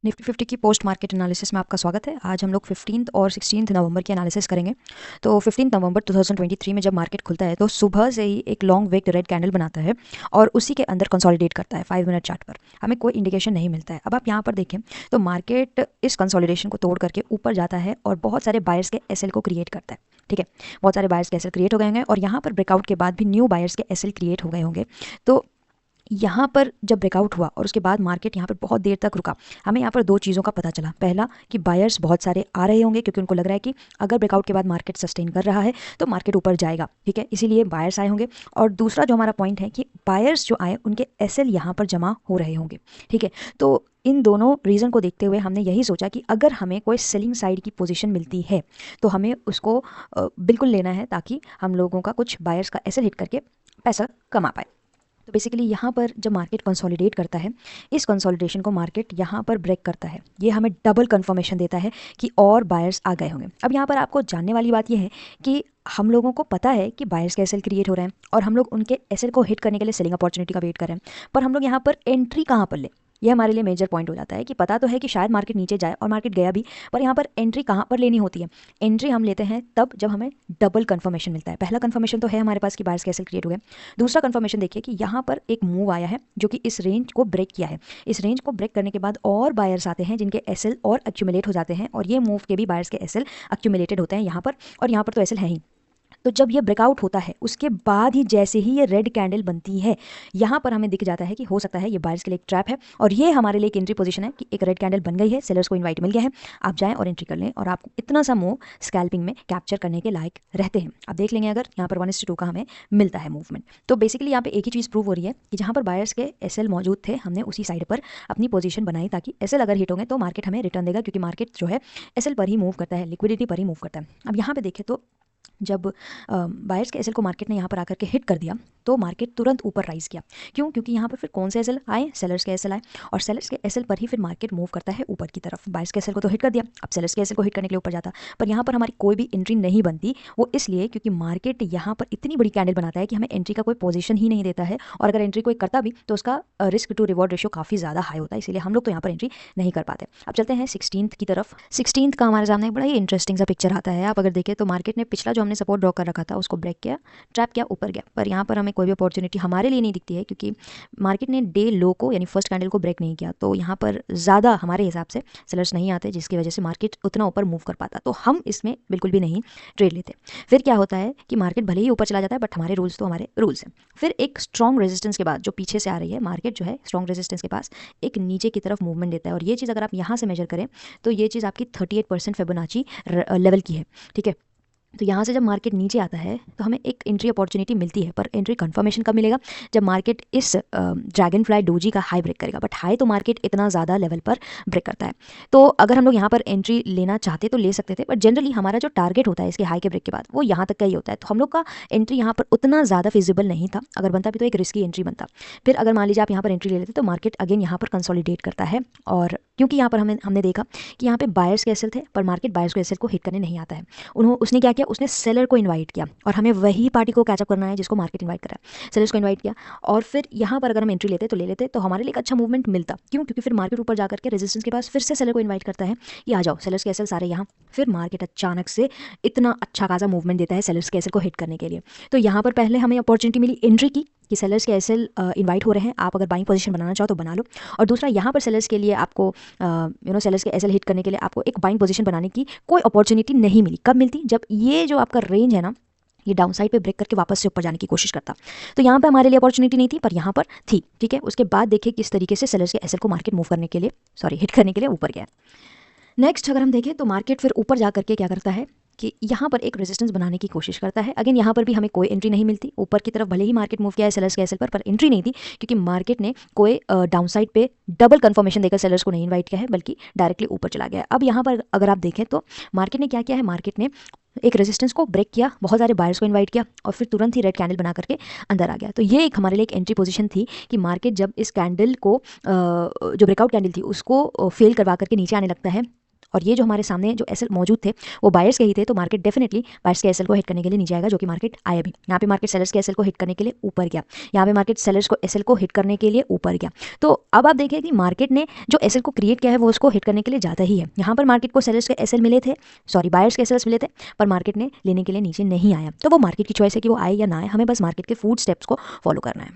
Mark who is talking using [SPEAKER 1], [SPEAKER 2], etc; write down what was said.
[SPEAKER 1] Nifty 50 की post market analysis में आपका स्वागत है। आज हम लोग 15 और 16 नवंबर की एनालिसिस करेंगे। तो 15 नवंबर 2023 में जब मार्केट खुलता है तो सुबह से ही एक लॉन्ग विक्ड रेड कैंडल बनाता है और उसी के अंदर कंसोलिडेट करता है 5 मिनट चार्ट पर। हमें कोई इंडिकेशन नहीं मिलता है। अब आप यहाँ पर देखें तो मार्केट इस कंसोलिडेशन को तोड़ करके ऊपर जाता है और बहुत सारे बायर्स के एसएल को क्रिएट करता है। ठीक है, बहुत सारे बायर्स के एसएल क्रिएट हो गए होंगे और यहाँ पर ब्रेकआउट के बाद भी न्यू बायर्स के एसएल क्रिएट हो गए होंगे। तो यहाँ पर जब ब्रेकआउट हुआ और उसके बाद मार्केट यहाँ पर बहुत देर तक रुका, हमें यहाँ पर दो चीज़ों का पता चला। पहला कि बायर्स बहुत सारे आ रहे होंगे क्योंकि उनको लग रहा है कि अगर ब्रेकआउट के बाद मार्केट सस्टेन कर रहा है तो मार्केट ऊपर जाएगा। ठीक है, इसीलिए बायर्स आए होंगे। और दूसरा जो हमारा पॉइंट है कि बायर्स जो आए उनके एसएल यहाँ पर जमा हो रहे होंगे। ठीक है, तो इन दोनों रीज़न को देखते हुए हमने यही सोचा कि अगर हमें कोई सेलिंग साइड की पोजीशन मिलती है तो हमें उसको बिल्कुल लेना है ताकि हम लोगों का कुछ बायर्स का एसएल हिट करके पैसा कमा पाए। तो बेसिकली यहाँ पर जब मार्केट कंसोलिडेट करता है, इस कंसोलिडेशन को मार्केट यहाँ पर ब्रेक करता है। ये हमें डबल कंफर्मेशन देता है कि और बायर्स आ गए होंगे। अब यहाँ पर आपको जानने वाली बात यह है कि हम लोगों को पता है कि बायर्स के एसएल क्रिएट हो रहे हैं और हम लोग उनके एसएल को हिट करने के लिए सेलिंग अपॉर्चुनिटी का वेट कर रहे हैं, पर हम लोग यहाँ पर एंट्री कहाँ पर ले, ये हमारे लिए मेजर पॉइंट हो जाता है कि पता तो है कि शायद मार्केट नीचे जाए और मार्केट गया भी, पर यहाँ पर एंट्री कहाँ पर लेनी होती है। एंट्री हम लेते हैं तब जब हमें डबल कंफर्मेशन मिलता है। पहला कंफर्मेशन तो है हमारे पास कि बायर्स कैसल क्रिएट हो गए। दूसरा कंफर्मेशन देखिए कि यहाँ पर एक मूव आया है जो कि इस रेंज को ब्रेक किया है। इस रेंज को ब्रेक करने के बाद और बायर्स आते हैं जिनके एसएल और एक्यूमुलेट हो जाते हैं और ये मूव के भी बायर्स के एसएल एक्यूमुलेटेड होते हैं यहाँ पर, और यहाँ पर तो एसएल है ही। तो जब ये ब्रेकआउट होता है उसके बाद ही जैसे ही ये रेड कैंडल बनती है, यहाँ पर हमें दिख जाता है कि हो सकता है ये बायर्स के लिए एक ट्रैप है और ये हमारे लिए एक एंट्री पोजीशन है कि एक रेड कैंडल बन गई है, सेलर्स को इनवाइट मिल गया है, आप जाएं और एंट्री कर लें और आप इतना सा मूव स्कैल्पिंग में कैप्चर करने के लायक रहते हैं। आप देख लेंगे अगर यहाँ पर 1:2 का हमें मिलता है मूवमेंट। तो बेसिकली यहाँ पे एक ही चीज़ प्रूव हो रही है कि जहाँ पर बायर्स के एसएल मौजूद थे हमने उसी साइड पर अपनी पोजीशन बनाई ताकि एसएल अगर हिट होंगे तो मार्केट हमें रिटर्न देगा, क्योंकि मार्केट जो है एसएल पर ही मूव करता है, लिक्विडिटी पर ही मूव करता है। अब यहाँ पे देखें तो जब बायर्स के एसएल को मार्केट ने यहाँ पर आकर के हिट कर दिया तो मार्केट तुरंत ऊपर राइज किया। क्यों? क्योंकि यहाँ पर फिर कौन से एसएल आए? सेलर्स के एसएल आए और सेलर्स के एसएल पर ही फिर मार्केट मूव करता है ऊपर की तरफ। बायर्स के एसएल को तो हिट कर दिया, अब सेलर्स के एसएल को हिट करने के लिए ऊपर जाता, पर यहाँ पर हमारी कोई भी एंट्री नहीं बनती। वो इसलिए क्योंकि मार्केट यहाँ पर इतनी बड़ी कैंडल बनाता है कि हमें एंट्री का कोई पोजीशन ही नहीं देता है, और अगर एंट्री कोई करता भी तो उसका रिस्क टू रिवॉर्ड रेशियो काफ़ी ज़्यादा हाई होता है, इसलिए हम लोग तो यहाँ पर एंट्री नहीं कर पाते। अब चलते हैं 16th की तरफ। 16th का हमारे सामने एक बड़ा ही इंटरेस्टिंग सा पिक्चर आता है। आप अगर देखें तो मार्केट ने पिछला जो हमने सपोर्ट ड्रॉ कर रखा था उसको ब्रेक किया, ट्रैप किया, ऊपर गया, पर यहाँ पर हमें कोई भी अपॉर्चुनिटी हमारे लिए नहीं दिखती है क्योंकि मार्केट ने डे लो को यानी फर्स्ट कैंडल को ब्रेक नहीं किया। तो यहाँ पर ज़्यादा हमारे हिसाब से सेलर्स नहीं आते जिसकी वजह से मार्केट उतना ऊपर मूव कर पाता, तो हम इसमें बिल्कुल भी नहीं ट्रेड लेते। फिर क्या होता है कि मार्केट भले ही ऊपर चला जाता है बट हमारे रूल्स तो हमारे रूल्स हैं। फिर एक स्ट्रॉन्ग रेजिस्टेंस के बाद जो पीछे से आ रही है मार्केट जो है स्ट्रॉन्ग रेजिस्टेंस के पास एक नीचे की तरफ मूवमेंट देता है, और ये चीज़ अगर आप यहाँ से मेजर करें तो ये चीज़ आपकी 38% फिबोनाची लेवल की है। ठीक है, तो यहाँ से जब मार्केट नीचे आता है तो हमें एक एंट्री अपॉर्चुनिटी मिलती है, पर एंट्री कंफर्मेशन कब मिलेगा? जब मार्केट इस ड्रैगन फ्लाई डोजी का हाई ब्रेक करेगा, बट हाई तो मार्केट इतना ज़्यादा लेवल पर ब्रेक करता है। तो अगर हम लोग यहाँ पर एंट्री लेना चाहते तो ले सकते थे, बट जनरली हमारा जो टारगेट होता है इसके हाई के ब्रेक के बाद वो यहाँ तक का ही होता है, तो हम लोग का एंट्री यहाँ पर उतना ज़्यादा फिजिबल नहीं था। अगर बनता भी तो एक रिस्की एंट्री बनता। फिर अगर मान लीजिए आप यहाँ पर एंट्री ले लेते तो मार्केट अगेन यहाँ पर कंसोलिडेट करता है, और क्योंकि यहाँ पर हमने देखा कि यहाँ पे बायर्स के एसएल थे पर मार्केट बायर्स को एसएल को हिट करने नहीं आता है। उसने क्या किया? उसने सेलर को इनवाइट किया, और हमें वही पार्टी को कैचअप करना है जिसको मार्केट इनवाइट कर रहा है। सेलर्स को इनवाइट किया और फिर यहाँ पर अगर हम एंट्री लेते तो ले लेते, तो हमारे लिए एक अच्छा मूवमेंट मिलता। क्यों? क्योंकि फिर मार्केट ऊपर जाकर के रेजिस्टेंस के पास फिर से सेलर को इन्वाइट करता है कि आ जाओ, सेलर्स के एसएल सारे यहाँ। फिर मार्केट अचानक से इतना अच्छा खासा मूवमेंट देता है सेलर्स के एसएल को हिट करने के लिए। तो यहाँ पर पहले हमें अपॉर्चुनिटी मिली एंट्री की कि सेलर्स के एसएल इनवाइट हो रहे हैं, आप अगर बाइंग पोजीशन बनाना चाहो तो बना लो। और दूसरा यहाँ पर सेलर्स के लिए आपको सेलर्स के एसएल हिट करने के लिए आपको एक बाइंग पोजीशन बनाने की कोई अपॉर्चुनिटी नहीं मिली। कब मिलती? जब ये जो आपका रेंज है ना ये डाउन साइड पे ब्रेक करके वापस से ऊपर जाने की कोशिश करता। तो यहाँ पे हमारे लिए अपॉर्चुनिटी नहीं थी, पर यहाँ पर थी। ठीक है, उसके बाद देखिए किस तरीके से सेलर्स के एसएल को मार्केट मूव करने के लिए हिट करने के लिए ऊपर गया। नेक्स्ट अगर हम देखें तो मार्केट फिर ऊपर जा करके क्या करता है कि यहाँ पर एक रेजिस्टेंस बनाने की कोशिश करता है। अगेन यहाँ पर भी हमें कोई एंट्री नहीं मिलती। ऊपर की तरफ भले ही मार्केट मूव किया है सेलर्स के एसएल पर एंट्री नहीं थी, क्योंकि मार्केट ने कोई डाउन साइड पे डबल कंफर्मेशन देकर सेलर्स को नहीं इन्वाइट किया है, बल्कि डायरेक्टली ऊपर चला गया है। अब यहाँ पर अगर आप देखें तो मार्केट ने क्या किया है, मार्केट ने एक रेजिस्टेंस को ब्रेक किया, बहुत सारे बायर्स को इनवाइट किया और फिर तुरंत ही रेड कैंडल बना करके अंदर आ गया। तो ये एक हमारे लिए एक एंट्री पोजीशन थी कि मार्केट जब इस कैंडल को जो ब्रेकआउट कैंडल थी उसको फेल करवा करके नीचे आने लगता है और ये जो हमारे सामने जो एसएल मौजूद थे वो बायर्स के ही थे, तो मार्केट डेफिनेटली बायर्स के एसएल को हिट करने के लिए नीचे आएगा, जो कि मार्केट आया भी। यहाँ पे मार्केट सेलर्स के एसएल को हिट करने के लिए ऊपर गया, यहाँ पे मार्केट सेलर्स को एसएल को हिट करने के लिए ऊपर गया। तो अब आप देखिए कि मार्केट ने जो एसएल को क्रिएट किया है वो उसको हिट करने के लिए ज़्यादा ही है। यहाँ पर मार्केट को सेलर्स के एसएल मिले थे, सॉरी बायर्स के एसएल्स मिले थे, पर मार्केट ने लेने के लिए नीचे नहीं आया। तो वो मार्केट की चॉइस है कि वो आए या ना आए, हमें बस मार्केट के फूड स्टेप्स को फॉलो करना है।